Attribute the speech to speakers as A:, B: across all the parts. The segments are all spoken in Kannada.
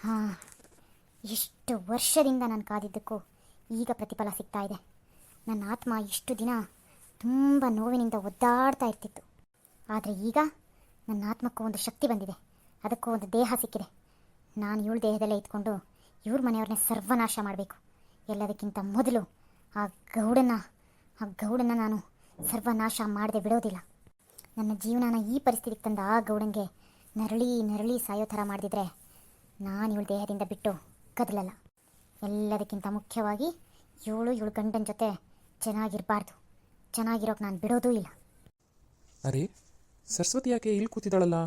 A: ಹಾಂ, ಎಷ್ಟು ವರ್ಷದಿಂದ ನಾನು ಕಾದಿದ್ದಕ್ಕೂ ಈಗ ಪ್ರತಿಫಲ ಸಿಗ್ತಾ ಇದೆ. ನನ್ನ ಆತ್ಮ ಇಷ್ಟು ದಿನ ತುಂಬ ನೋವಿನಿಂದ ಒದ್ದಾಡ್ತಾ ಇರ್ತಿತ್ತು. ಆದರೆ ಈಗ ನನ್ನ ಆತ್ಮಕ್ಕೂ ಒಂದು ಶಕ್ತಿ ಬಂದಿದೆ, ಅದಕ್ಕೂ ಒಂದು ದೇಹ ಸಿಕ್ಕಿದೆ. ನಾನು ಇವಳ ದೇಹದಲ್ಲೇ ಇದ್ಕೊಂಡು ಇವ್ರ ಮನೆಯವ್ರನ್ನೇ ಸರ್ವನಾಶ ಮಾಡಬೇಕು. ಎಲ್ಲದಕ್ಕಿಂತ ಮೊದಲು ಆ ಗೌಡನ್ನ ನಾನು ಸರ್ವನಾಶ ಮಾಡದೆ ಬಿಡೋದಿಲ್ಲ. ನನ್ನ ಜೀವನನ ಈ ಪರಿಸ್ಥಿತಿಗೆ ತಂದ ಆ ಗೌಡಂಗೆ ನರಳಿ ಸಾಯೋ ಥರ ಮಾಡಿದ್ರೆ ನಾನು ಇವಳ ದೇಹದಿಂದ ಬಿಟ್ಟು ಕದಲಲ್ಲ. ಎಲ್ಲದಕ್ಕಿಂತ ಮುಖ್ಯವಾಗಿ ಇವಳ ಗಂಡನ ಜೊತೆ ಚೆನ್ನಾಗಿರೋಕೆ ನಾನು ಬಿಡೋದೂ ಇಲ್ಲ.
B: ಅರೆ, ಸರಸ್ವತಿ ಯಾಕೆ ಇಲ್ಲಿ ಕೂತಿದ್ದಾಳಲ್ಲ?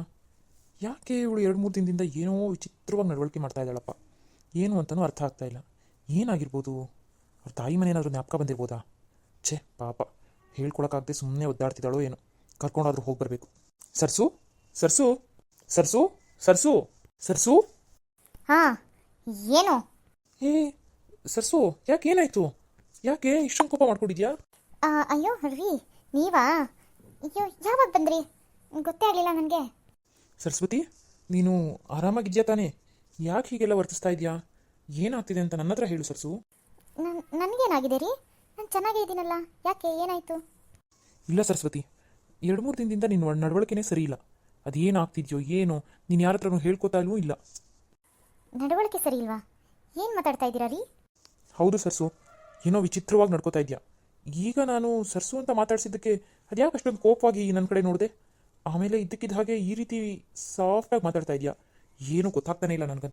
B: ಯಾಕೆ ಇವಳು 2-3 ದಿನದಿಂದ ಏನೋ ವಿಚಿತ್ರವಾಗಿ ನಡವಳಿಕೆ ಮಾಡ್ತಾ ಇದ್ದಾಳಪ್ಪ? ಏನು ಅಂತಲೂ ಅರ್ಥ ಆಗ್ತಾ ಇಲ್ಲ. ಏನಾಗಿರ್ಬೋದು? ಅವ್ರ ತಾಯಿ ಮನೇನಾದರೂ ಜ್ಞಾಪಕ ಬಂದಿರ್ಬೋದಾ? ಛೇ ಪಾಪ, ಹೇಳ್ಕೊಳಕ್ಕಾಗದೆ ಸುಮ್ಮನೆ ಒದ್ದಾಡ್ತಿದ್ದಾಳೋ ಏನೋ. ಕರ್ಕೊಂಡಾದ್ರೂ ಹೋಗಿ ಬರಬೇಕು. ಸರ್ಸು ಸರ್ಸು ಸರ್ಸು ಸರ್ಸು ಸರ್ಸು
A: ಹಾಂ, ಏನು?
B: ಏ ಸರ್ಸು, ಯಾಕೆ ಏನಾಯ್ತು? ಯಾಕೆ ಇಷ್ಟೊಂದು ಕೋಪ ಮಾಡ್ಕೊಂಡಿದ್ಯಾ?
A: ಅಯ್ಯೋ ರೀ, ನೀವಾ? ಅಯ್ಯೋ, ಯಾವಾಗ ಬಂದ್ರಿ? ಗೊತ್ತೇ ಆಗಲಿಲ್ಲ ನನಗೆ.
B: ಸರಸ್ವತಿ, ನೀನು ಆರಾಮಾಗಿದ್ಯಾ ತಾನೇ? ಯಾಕೆ ಹೀಗೆಲ್ಲ ವರ್ತಿಸ್ತಾ ಇದೆಯಾ? ಏನಾಗ್ತಿದೆ ಅಂತ ನನ್ನ ಹತ್ರ ಹೇಳು ಸರ್ಸು.
A: ನನಗೇನಾಗಿದೆ ರೀ? ನಾನು ಚೆನ್ನಾಗೇ ಇದ್ದೀನಲ್ಲ, ಯಾಕೆ, ಏನಾಯಿತು?
B: ಇಲ್ಲ ಸರಸ್ವತಿ, 2-3 ದಿನದಿಂದ ನಿನ್ನ ನಡವಳಿಕೆನೇ ಸರಿ ಇಲ್ಲ. ಅದೇನಾಗ್ತಿದ್ಯೋ ಏನೋ, ನೀನು ಯಾರ ಹತ್ರನೂ ಹೇಳ್ಕೊತಾ ಇಲ್ವೂ ಇಲ್ಲ.
A: ನಡವಳಿಕೆ ಸರಿ ಇಲ್ವಾ? ಏನು ಮಾತಾಡ್ತಾ ಇದ್ದೀರಾ ರೀ?
B: ಹೌದು ಸರ್ಸು, ಏನೋ ವಿಚಿತ್ರವಾಗಿ ನಡ್ಕೋತಾ ಇದೆಯಾ. ಈಗ ನಾನು ಸರ್ಸು ಅಂತ ಮಾತಾಡ್ಸಿದ್ದಕ್ಕೆ ಅದ್ಯಾಕೆ ಅಷ್ಟೊಂದು ಕೋಪವಾಗಿ ನನ್ನ ಕಡೆ ನೋಡಿದೆ? ಆಮೇಲೆ ಇದ್ದಕ್ಕಿದ್ದ ಹಾಗೆ ಈ ರೀತಿ ಸಾಫ್ಟಾಗಿ ಮಾತಾಡ್ತಾ ಇದೆಯಾ? ಏನೂ ಗೊತ್ತಾಗ್ತಾನೆ ಇಲ್ಲ ನನಗೆ.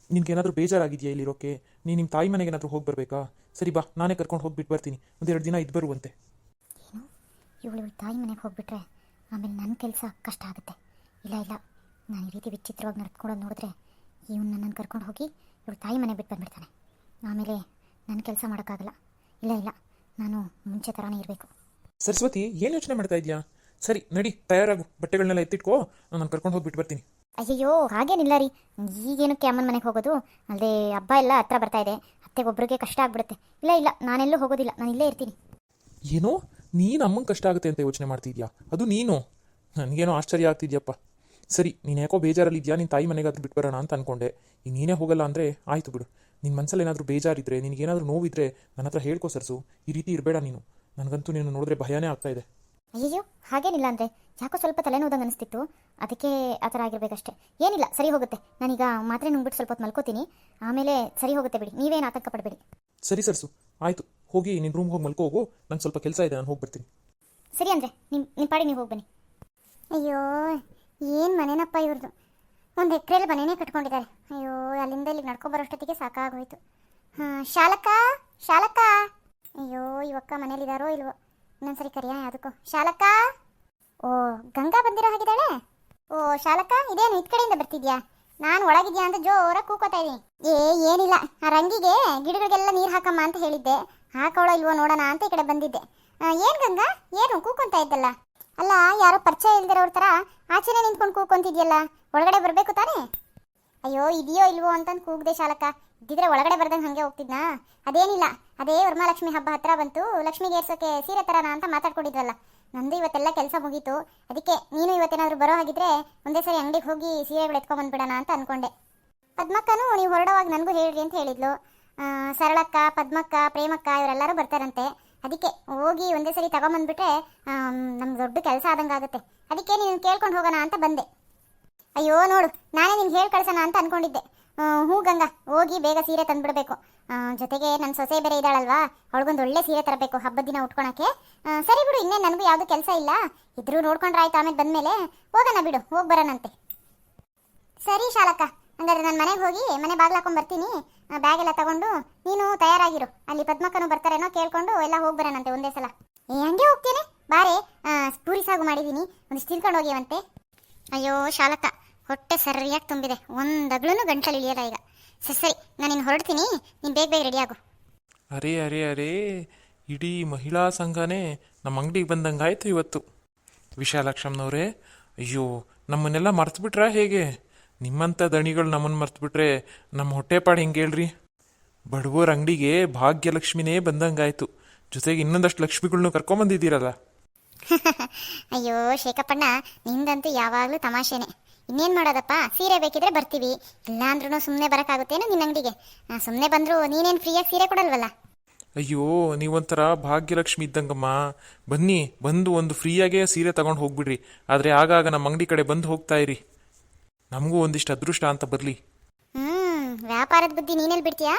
B: ನಿನ್ಗೇನಾದರೂ ಬೇಜಾರಾಗಿದೆಯಾ ಇಲ್ಲಿರೋಕ್ಕೆ? ನಿಮ್ಮ ತಾಯಿ ಮನೆಗೆ ಏನಾದರೂ ಹೋಗಿ ಬರಬೇಕಾ? ಸರಿ ಬಾ, ನಾನೇ ಕರ್ಕೊಂಡು ಹೋಗಿಬಿಟ್ಟು ಬರ್ತೀನಿ. 1-2 ದಿನ ಇದ್ದು ಬರುವಂತೆ.
A: ಏನು, ಇವಳು ತಾಯಿ ಮನೆಗೆ ಹೋಗ್ಬಿಟ್ರೆ ಆಮೇಲೆ ನನ್ನ ಕೆಲಸ ಕಷ್ಟ ಆಗುತ್ತೆ. ಇಲ್ಲ, ನಾನು ಈ ರೀತಿ ವಿಚಿತ್ರವಾಗಿ ನಡ್ಕೊಳ್ಳೋದು ನೋಡಿದ್ರೆ ಇವನು ನನ್ನನ್ನು ಕರ್ಕೊಂಡು ಹೋಗಿ ಇವಳು ತಾಯಿ ಮನೆಗೆ ಬಿಟ್ಟು ಬಂದುಬಿಡ್ತಾನೆ. ಆಮೇಲೆ ನನ್ನ ಕೆಲಸ ಮಾಡೋಕ್ಕಾಗಲ್ಲ. ಇಲ್ಲ, ನಾನು ಮುಂಚೆ ಥರನೇ ಇರಬೇಕು.
B: ಸರಸ್ವತಿ, ಏನು ಯೋಚನೆ ಮಾಡ್ತಾ ಇದೆಯಾ? ಸರಿ ನಡಿ, ತಯಾರಾಗು, ಬಟ್ಟೆಗಳನ್ನೆಲ್ಲ ಎತ್ತಿಟ್ಕೋ, ನಾನು ಕರ್ಕೊಂಡು ಹೋಗಿಬಿಟ್ಟು ಬರ್ತೀನಿ.
A: ಅಯ್ಯಯ್ಯೋ, ಹಾಗೇನಿಲ್ಲ ರೀ. ಈಗೇನಕ್ಕೆ ಅಮ್ಮನ ಮನೆಗೆ ಹೋಗೋದು? ಅಲ್ಲದೆ ಹಬ್ಬ ಎಲ್ಲ ಹತ್ರ ಬರ್ತಾ ಇದೆ, ಅತ್ತೆಗೊಬ್ಬರಿಗೆ ಕಷ್ಟ ಆಗ್ಬಿಡುತ್ತೆ. ಇಲ್ಲ, ನಾನೆಲ್ಲೂ ಹೋಗೋದಿಲ್ಲ, ನಾನು ಇಲ್ಲೇ ಇರ್ತೀನಿ.
B: ಏನೋ ನೀನು ಅಮ್ಮಂಗೆ ಕಷ್ಟ ಆಗುತ್ತೆ ಅಂತ ಯೋಚನೆ ಮಾಡ್ತಿದ್ಯಾ? ಅದು ನೀನು? ನನಗೇನೋ ಆಶ್ಚರ್ಯ ಆಗ್ತಿದ್ಯಪ್ಪ. ಸರಿ, ನೀನು ಯಾಕೋ ಬೇಜಾರಲ್ಲಿದ್ಯಾ, ನಿನ್ನ ತಾಯಿ ಮನೆಗಾದ್ರೂ ಬಿಟ್ಟು ಬರೋಣ ಅಂತ ಅಂದ್ಕೊಂಡೆ. ಈಗ ನೀನೇ ಹೋಗಲ್ಲ ಅಂದರೆ ಆಯಿತು ಬಿಡು. ನಿನ್ನ ಮನಸ್ಸಲ್ಲಿ ಏನಾದರೂ ಬೇಜಾರಿದ್ರೆ, ನಿನಗೇನಾದರೂ ನೋವಿದ್ರೆ ನನ್ನ ಹತ್ರ ಹೇಳ್ಕೊ ಸರ್ಸು. ಈ ರೀತಿ ಇರಬೇಡ ನೀನು. ನನಗಂತೂ ನೀನು ನೋಡಿದ್ರೆ ಭಯನೇ ಆಗ್ತಾ ಇದೆ.
A: ಅಯ್ಯಯ್ಯೋ, ಹಾಗೇನಿಲ್ಲ ಅಂದರೆ ಯಾಕೋ ಸ್ವಲ್ಪ ತಲೆನೋದಂಗೆ ಅನಿಸ್ತಿತ್ತು, ಅದಕ್ಕೆ ಆ ಥರ ಆಗಿರಬೇಕಷ್ಟೇ. ಏನಿಲ್ಲ, ಸರಿ ಹೋಗುತ್ತೆ. ನಾನೀಗ ಮಾತ್ರೆ ನುಂಗ್ಬಿಟ್ಟು ಸ್ವಲ್ಪ ಹೊತ್ತು ಮಲ್ಕೋತೀನಿ, ಆಮೇಲೆ ಸರಿ ಹೋಗುತ್ತೆ ಬಿಡಿ, ನೀವೇನು ಆತಂಕ ಪಡಬೇಡಿ.
B: ಸರಿ ಸರ್ಸು, ಆಯಿತು, ಹೋಗಿ ನಿನ್ನ ರೂಮ್ಗೆ ಹೋಗಿ ಮಲ್ಕೋ ಹೋಗು. ನಂಗೆ ಸ್ವಲ್ಪ ಕೆಲಸ ಇದೆ, ನಾನು ಹೋಗಿ ಬರ್ತೀನಿ.
A: ಸರಿ ಅಂದರೆ ನಿಮ್ಮ ಪಾಡಿ ನೀವು ಹೋಗಿ ಬನ್ನಿ. ಅಯ್ಯೋ, ಏನು ಮನೆನಪ್ಪ ಇವ್ರದ್ದು! 1 ಎಕರೆಯಲ್ಲಿ ಮನೆಯೇ ಕಟ್ಕೊಂಡಿದ್ದಾರೆ. ಅಯ್ಯೋ, ಅಲ್ಲಿಂದ ಇಲ್ಲಿಗೆ ನಡ್ಕೊಬರೋಷ್ಟೊತ್ತಿಗೆ ಸಾಕಾಗೋಯ್ತು. ಶಾಲಕ. ಅಯ್ಯೋ, ಇವಕ್ಕ ಮನೇಲಿದ್ದಾರೋ ಇಲ್ವೋ? ಇನ್ನೊಂದ್ಸರಿ ಕರಿಯ ಯಾವುದಕ್ಕೋ. ಶಾಲಕ. ಓ, ಗಂಗಾ ಬಂದಿರೋ ಹಾಗಿದ್ದಾಳೆ. ಓ ಶಾಲಕ, ಇದೇನು ಇದ್ ಕಡೆಯಿಂದ ಬರ್ತಿದ್ಯಾ? ನಾನು ಒಳಗಿದ್ಯಾ ಅಂತ ಜೋರಾಗಿ ಕೂಕೋತಾ ಇದ್ದೀನಿ. ಏನಿಲ್ಲ, ಆ ರಂಗಿಗೆ ಗಿಡಗಳಿಗೆಲ್ಲ ನೀರು ಹಾಕಮ್ಮ ಅಂತ ಹೇಳಿದ್ದೆ. ಹಾಕೋಳೋ ಇಲ್ವೋ ನೋಡೋಣ ಅಂತ ಈ ಕಡೆ ಬಂದಿದ್ದೆ. ಏನು ಗಂಗಾ, ಏನು ಕೂಕೊಂತ ಇದ್ದಲ್ಲ? ಅಲ್ಲ, ಯಾರೋ ಪರಿಚಯ ಇಲ್ದಿರೋರ ಥರ ಆಚೆನೆ ನಿಂತ್ಕೊಂಡು ಕೂಕೊಂತಿದ್ಯಲ್ಲ, ಒಳಗಡೆ ಬರಬೇಕು ತಾನೇ? ಅಯ್ಯೋ, ಇದೆಯೋ ಇಲ್ವೋ ಅಂತಂದು ಕೂಗ್ದೆ ಶಾಲಕ. ಇದ್ದಿದ್ರೆ ಒಳಗಡೆ ಬರ್ದಂಗೆ ಹಾಗೆ ಹೋಗ್ತಿದ್ನಾ? ಅದೇನಿಲ್ಲ, ಅದೇ ವರಮಹಾಲಕ್ಷ್ಮಿ ಹಬ್ಬ ಹತ್ರ ಬಂತು, ಲಕ್ಷ್ಮಿಗೆ ಏರ್ಸೋಕೆ ಸೀರೆ ತರೋಣ ಅಂತ ಮಾತಾಡ್ಕೊಂಡಿದ್ವಲ್ಲ. ನಂದು ಇವತ್ತೆಲ್ಲ ಕೆಲಸ ಮುಗೀತು. ಅದಕ್ಕೆ ನೀನು ಇವತ್ತೇನಾದರೂ ಬರೋ ಹಾಗಿದ್ರೆ ಒಂದೇ ಸರಿ ಅಂಗಡಿಗೆ ಹೋಗಿ ಸೀರೆಗಳು ಎತ್ಕೊಂಡ್ಬಂದ್ಬಿಡೋಣ ಅಂತ ಅಂದ್ಕೊಂಡೆ. ಪದ್ಮಕ್ಕನೂ ನೀವು ಹೊರಡುವಾಗ ನನಗೂ ಹೇಳ್ರಿ ಅಂತ ಹೇಳಿದ್ಲು. ಸರಳಕ್ಕ, ಪದ್ಮಕ್ಕ, ಪ್ರೇಮಕ್ಕ ಇವರೆಲ್ಲರೂ ಬರ್ತಾರಂತೆ. ಅದಕ್ಕೆ ಹೋಗಿ ಒಂದೇ ಸರಿ ತಗೊಂಬಂದ್ಬಿಟ್ರೆ ನಮ್ಗೆ ದೊಡ್ಡ ಕೆಲಸ ಆದಂಗೆ ಆಗುತ್ತೆ. ಅದಕ್ಕೆ ನೀನು ಕೇಳ್ಕೊಂಡು ಹೋಗೋಣ ಅಂತ ಬಂದೆ. ಅಯ್ಯೋ ನೋಡು, ನಾನೇ ನಿನ್ಗೆ ಹೇಳಿ ಕಳ್ಸೋಣ ಅಂತ ಅಂದ್ಕೊಂಡಿದ್ದೆ. ಹ್ಞೂ ಗಂಗಾ, ಹೋಗಿ ಬೇಗ ಸೀರೆ ತಂದುಬಿಡಬೇಕು. ಜೊತೆಗೆ ನನ್ನ ಸೊಸೆ ಬೇರೆ ಇದ್ದಾಳಲ್ವಾ, ಅವಳಿಗೊಂದು ಒಳ್ಳೆ ಸೀರೆ ತರಬೇಕು ಹಬ್ಬದ ದಿನ ಉಟ್ಕೊಳಕ್ಕೆ. ಸರಿ ಬಿಡು, ಇನ್ನೇ ನನಗೂ ಯಾವುದು ಕೆಲಸ ಇಲ್ಲ, ಇದ್ರೂ ನೋಡ್ಕೊಂಡ್ರೆ ಆಯ್ತು. ಆಮೇಲೆ ಬಂದಮೇಲೆ ಹೋಗೋಣ ಬಿಡು, ಹೋಗಿ ಬರೋಣಂತೆ. ಸರಿ ಶಾಲಕ, ಹಂಗಾದ್ರೆ ನಾನು ಮನೆಗೆ ಹೋಗಿ ಮನೆ ಬಾಗಿಲು ಹಾಕೊಂಡು ಬರ್ತೀನಿ. ಬ್ಯಾಗ್ ಎಲ್ಲ ತಗೊಂಡು ನೀನು ತಯಾರಾಗಿರು. ಅಲ್ಲಿ ಪದ್ಮಕ್ಕನೂ ಬರ್ತಾರೇನೋ ಕೇಳ್ಕೊಂಡು ಎಲ್ಲ ಹೋಗಿ ಬರೋಣಂತೆ ಒಂದೇ ಸಲ. ಹಂಗೆ ಹೋಗ್ತೇನೆ ಬಾರೆ. ಪೂರಿ ಸಾಗು ಮಾಡಿದ್ದೀನಿ, ಒಂದಿಷ್ಟು ತಿಳ್ಕೊಂಡು ಹೋಗಿವಂತೆ. ಅಯ್ಯೋ ಶಾಲಕ, ಹೊಟ್ಟೆ ಸರಿಯಾಗಿ ತುಂಬಿದೆ, ಒಂದಗ್ಲೂ ಗಂಟಲು ಇಳಿಯಲ್ಲ ಈಗ. ಸರಿ, ನಾನು ಇನ್ನು ಹೊರಡ್ತೀನಿ, ನೀನು ಬೇಗ ರೆಡಿ ಆಗು.
B: ಅರೇ, ಇಡೀ ಮಹಿಳಾ ಸಂಘನೇ ನಮ್ಮ ಅಂಗಡಿಗೆ ಬಂದಂಗಾಯ್ತು ಇವತ್ತು. ವಿಶಾಲಕ್ಷಮ್ನವರೇ, ಅಯ್ಯೋ ನಮ್ಮನ್ನೆಲ್ಲ ಮರ್ತುಬಿಟ್ರಾ ಹೇಗೆ? ನಿಮ್ಮಂಥ ದಣಿಗಳು ನಮ್ಮನ್ನು ಮರ್ತುಬಿಟ್ರೆ ನಮ್ಮ ಹೊಟ್ಟೆಪಾಡು ಹೆಂಗೆ ಹೇಳ್ರಿ? ಬಡವರ ಅಂಗಡಿಗೆ ಭಾಗ್ಯಲಕ್ಷ್ಮಿನೇ ಬಂದಂಗಾಯ್ತು, ಜೊತೆಗೆ ಇನ್ನೊಂದಷ್ಟು ಲಕ್ಷ್ಮಿಗಳ್ನು ಕರ್ಕೊಂಬಂದಿದ್ದೀರಲ್ಲ.
A: ಅಯ್ಯೋ ಶೇಖಪ್ಪಣ್ಣ, ನಿಂದಂತೂ ಯಾವಾಗಲೂ ತಮಾಷೆನೆ. ಇನ್ನೇನು ಮಾಡೋದಪ್ಪ, ಸೀರೆ ಬೇಕಿದ್ರೆ ಬರ್ತೀವಿ, ಇಲ್ಲ ಅಂದ್ರೂ ಸುಮ್ಮನೆ ಬರೋಕ್ಕಾಗುತ್ತೇನೋ ನಿನ್ನ ಅಂಗಡಿಗೆ? ಸುಮ್ಮನೆ ಬಂದರೂ ನೀನೇನು ಫ್ರೀಯಾಗಿ ಸೀರೆ ಕೊಡಲ್ವಲ್ಲ?
B: ಅಯ್ಯೋ ನೀವೊಂಥರ ಭಾಗ್ಯಲಕ್ಷ್ಮಿ ಇದ್ದಂಗಮ್ಮ. ಬನ್ನಿ, ಬಂದು ಒಂದು ಫ್ರೀಯಾಗೇ ಸೀರೆ ತಗೊಂಡು ಹೋಗ್ಬಿಡ್ರಿ. ಆದರೆ ಆಗಾಗ ನಮ್ಮ ಅಂಗಡಿ ಕಡೆ ಬಂದು ಹೋಗ್ತಾ ಇರಿ, ನಮಗೂ ಒಂದಿಷ್ಟು ಅದೃಷ್ಟ ಅಂತ ಬರಲಿ.
A: ವ್ಯಾಪಾರದ ಬುದ್ಧಿ ನೀನೆಲ್ಲಿ ಬಿಡ್ತೀಯಾ?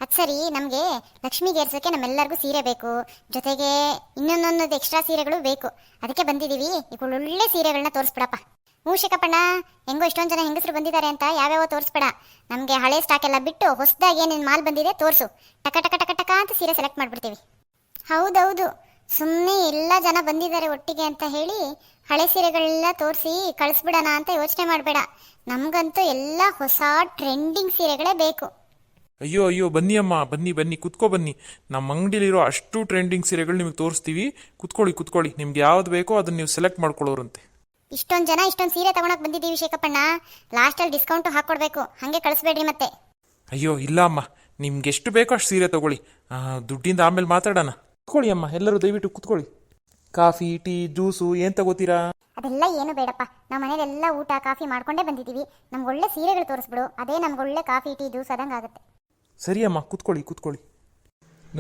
A: ಅದು ಸರಿ, ನಮಗೆ ಲಕ್ಷ್ಮಿಗೆ ಏರ್ಸೋಕ್ಕೆ ನಮ್ಮೆಲ್ಲರಿಗೂ ಸೀರೆ ಬೇಕು, ಜೊತೆಗೆ ಇನ್ನೊಂದೊಂದು ಎಕ್ಸ್ಟ್ರಾ ಸೀರೆಗಳು ಬೇಕು. ಅದಕ್ಕೆ ಬಂದಿದ್ದೀವಿ. ಈಗ ಒಳ್ಳೊಳ್ಳೆ ಸೀರೆಗಳನ್ನ ತೋರಿಸ್ಬಿಡಪ್ಪ. ಹ್ಞೂ ಶಿಕಪ್ಪಣ್ಣ, ಹೆಂಗೋ ಇಷ್ಟೊಂದು ಜನ ಹೆಂಗಸರು ಬಂದಿದ್ದಾರೆ ಅಂತ ಯಾವ್ಯಾವ ತೋರಿಸ್ಬೇಡ. ನಮಗೆ ಹಳೆ ಸ್ಟಾಕ್ ಎಲ್ಲ ಬಿಟ್ಟು ಹೊಸದಾಗಿ ಏನೇನು ಮಾಲ್ ಬಂದಿದೆ ತೋರಿಸು. ಟಕ ಟಕ ಟಕ ಟಕ ಅಂತ ಸೀರೆ ಸೆಲೆಕ್ಟ್ ಮಾಡಿಬಿಡ್ತೀವಿ. ಹೌದೌದು, ಸುಮ್ಮನೆ ಎಲ್ಲ ಜನ ಬಂದಿದ್ದಾರೆ ಒಟ್ಟಿಗೆ ಅಂತ ಹೇಳಿ ಹಳೆ ಸೀರೆಗಳೆಲ್ಲ ತೋರಿಸಿ ಕಳಿಸ್ಬಿಡೋಣ ಅಂತ ಯೋಚನೆ ಮಾಡಬೇಡ. ನಮಗಂತೂ ಎಲ್ಲ ಹೊಸ ಟ್ರೆಂಡಿಂಗ್ ಸೀರೆಗಳೇ ಬೇಕು.
B: ಅಯ್ಯೋ ಅಯ್ಯೋ, ಬನ್ನಿ ಅಮ್ಮ, ಬನ್ನಿ ಬನ್ನಿ, ಕುತ್ಕೋ ಬನ್ನಿ. ನಮ್ಮ ಅಂಗಡಿಲಿರೋ ಅಷ್ಟು ಟ್ರೆಂಡಿಂಗ್ ಸೀರೆಗಳು ನಿಮಗೆ ತೋರಿಸ್ತೀವಿ. ಕುತ್ಕೊಳ್ಳಿ. ನಿಮ್ಗೆ ಯಾವ್ದು ಬೇಕೋ ಅದನ್ನು ನೀವು ಸೆಲೆಕ್ಟ್ ಮಾಡ್ಕೊಳ್ಳೋರಂತೆ.
A: ಇಷ್ಟೊಂದು ಜನ ಇಷ್ಟೊಂದು ಸೀರೆ ತಗೊಳಕ್ ಬಂದಿದ್ದೀವಿ ಶೇಖಪ್ಪಣ್ಣ, ಲಾಸ್ಟಲ್ಲಿ ಡಿಸ್ಕೌಂಟು ಹಾಕ್ಕೊಡ್ಬೇಕು, ಹಾಗೆ ಕಳಿಸ್ಬೇಡ್ರಿ ಮತ್ತೆ.
B: ಅಯ್ಯೋ ಇಲ್ಲ ಅಮ್ಮ, ನಿಮ್ಗೆ ಎಷ್ಟು ಬೇಕೋ ಅಷ್ಟು ಸೀರೆ ತಗೊಳ್ಳಿ. ದುಡ್ಡಿಂದ ಆಮೇಲೆ ಮಾತಾಡೋಣ. ಕುತ್ಕೊಳ್ಳಿ ಅಮ್ಮ, ಎಲ್ಲರೂ ದಯವಿಟ್ಟು ಕುತ್ಕೊಳ್ಳಿ. ಕಾಫಿ, ಟೀ, ಜ್ಯೂಸು ಏನು ತಗೋತೀರಾ?
A: ಅದೆಲ್ಲ ಏನು ಬೇಡಪ್ಪ, ನಮ್ಮ ಮನೇಲೆಲ್ಲ ಊಟ ಕಾಫಿ ಮಾಡ್ಕೊಂಡೇ ಬಂದಿದ್ದೀವಿ. ನಮ್ಗೆ ಒಳ್ಳೆ ಸೀರೆಗಳು ತೋರಿಸ್ಬಿಡು, ಅದೇ ನಮ್ಗೆ ಒಳ್ಳೆ ಕಾಫಿ ಟೀ ಜ್ಯೂಸ್ ಆದಂಗೆ ಆಗುತ್ತೆ.
B: ಸರಿ ಅಮ್ಮ, ಕುತ್ಕೊಳ್ಳಿ.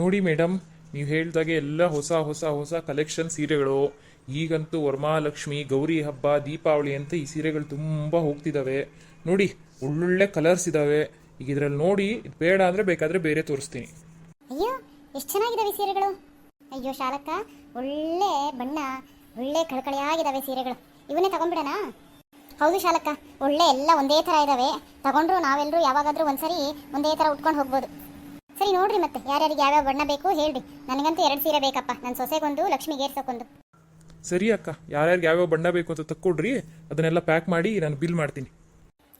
B: ನೋಡಿ ಮೇಡಮ್, ನೀವು ಹೇಳ್ದಾಗೆ ಎಲ್ಲ ಹೊಸ ಹೊಸ ಹೊಸ ಕಲೆಕ್ಷನ್ ಸೀರೆಗಳು. ಈಗಂತೂ ವರಮಹಾಲಕ್ಷ್ಮಿ, ಗೌರಿ ಹಬ್ಬ, ದೀಪಾವಳಿ ಅಂತ ಈ ಸೀರೆಗಳು ತುಂಬ ಹೋಗ್ತಿದ್ದಾವೆ. ನೋಡಿ, ಒಳ್ಳೊಳ್ಳೆ ಕಲರ್ಸ್ ಇದ್ದಾವೆ. ಈಗ ಇದರಲ್ಲಿ ನೋಡಿ, ಇದು ಬೇಡ ಅಂದರೆ ಬೇಕಾದರೆ ಬೇರೆ ತೋರಿಸ್ತೀನಿ.
A: ಅಯ್ಯೋ ಎಷ್ಟು ಚೆನ್ನಾಗಿದ್ದಾವೆ ಸೀರೆಗಳು. ಅಯ್ಯೋ ಶಾಲಕ್ಕ, ಒಳ್ಳೆ ಬಣ್ಣ, ಒಳ್ಳೆ ಕಳಕಳಿಯಾಗಿದ್ದಾವೆ ಸೀರೆಗಳು. ಇವನ್ನೇ ತಗೊಂಡ್ಬಿಡೋಣ? ಹೌದು ಶಾಲಕ್ಕ, ಒಳ್ಳೆ ಎಲ್ಲ ಒಂದೇ ಥರ ಇದ್ದಾವೆ. ತಗೊಂಡ್ರು ನಾವೆಲ್ಲರೂ ಯಾವಾಗಾದರೂ ಒಂದ್ಸರಿ ಒಂದೇ ಥರ ಉಟ್ಕೊಂಡು ಹೋಗ್ಬೋದು. ಸರಿ ನೋಡ್ರಿ, ಮತ್ತೆ ಯಾರ್ಯಾರಿಗೆ ಯಾವ್ಯಾವ ಬಣ್ಣ ಬೇಕು ಹೇಳ್ರಿ. ನನಗಂತೂ 2 ಸೀರೆ ಬೇಕಪ್ಪ, ನನ್ನ ಸೊಸೆಗೊಂದು, ಲಕ್ಷ್ಮಿಗೆ ಏರ್ಸೋಕೊಂದು.
B: ಸರಿ ಅಕ್ಕ, ಯಾರ್ಯಾರಿಗೆ ಯಾವ್ಯಾವ ಬಣ್ಣ ಬೇಕು ಅಂತ ತಕ್ಕೊಡ್ರಿ, ಅದನ್ನೆಲ್ಲ ಪ್ಯಾಕ್ ಮಾಡಿ ನಾನು ಬಿಲ್ ಮಾಡ್ತೀನಿ.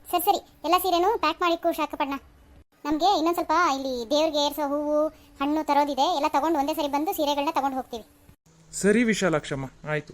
A: ಸರಿ, ಎಲ್ಲ ಸೀರೆನೂ ಪ್ಯಾಕ್ ಮಾಡಿಕ್ಕು ಶಾಖಪಣ್ಣ. ನಮಗೆ ಇನ್ನೊಂದು ಸ್ವಲ್ಪ ಇಲ್ಲಿ ದೇವ್ರಿಗೆ ಏರ್ಸೋ ಹೂವು, ಹಣ್ಣು ತರೋದಿದೆ. ಎಲ್ಲ ತಗೊಂಡು ಒಂದೇ ಸರಿ ಬಂದು ಸೀರೆಗಳನ್ನ ತಗೊಂಡು ಹೋಗ್ತೀವಿ.
B: ಸರಿ ವಿಶಾಲಾಕ್ಷಮ್ಮ, ಆಯಿತು.